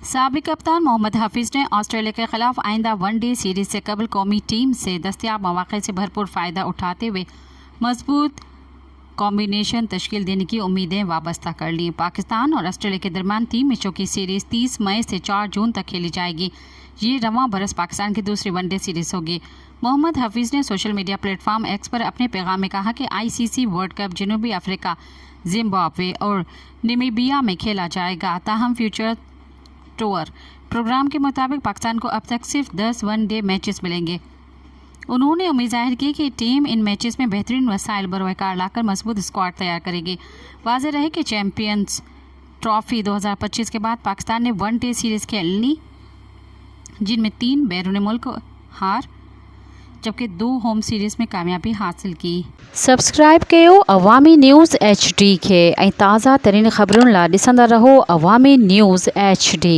साबिक कप्तान मोहम्मद हफीज़ ने ऑस्ट्रेलिया के खिलाफ आइंदा वनडे सीरीज से कबल कौमी टीम से दस्तयाब मौक़े से भरपूर फ़ायदा उठाते हुए मजबूत कॉम्बिनेशन तश्कील देने की उम्मीदें वाबस्ता कर ली। पाकिस्तान और ऑस्ट्रेलिया के दरमियान 3 मैचों की सीरीज़ 30 मई से 4 जून तक खेली जाएगी। ये रवां बरस पाकिस्तान की दूसरी वनडे सीरीज़ होगी। मोहम्मद हफीज़ ने सोशल मीडिया प्लेटफॉर्म एक्स पर अपने पैगाम में कहा कि ICC वर्ल्ड कप जनूबी अफ्रीका, जिम्बाब्वे और नामीबिया में खेला जाएगा। ताहम फ्यूचर टूर प्रोग्राम के मुताबिक पाकिस्तान को अब तक सिर्फ 10 वनडे मैचेस मिलेंगे। उन्होंने उम्मीद जाहिर की कि टीम इन मैचेस में बेहतरीन वसाइल बरवकार लाकर मजबूत स्क्वाड तैयार करेगी। वाज़ेह रहे कि चैम्पियंस ट्रॉफी 2025 के बाद पाकिस्तान ने वनडे सीरीज़ खेली, जिनमें 3 बैरून मुल्क हार जबकि 2 होम सीरीज़ में कामयाबी हासिल की। सब्सक्राइब कयो अवामी न्यूज़ HD खे ऐं ताज़ा तरीन ख़बरुनि लाइ ॾिसंदा रहो अवामी न्यूज़ HD।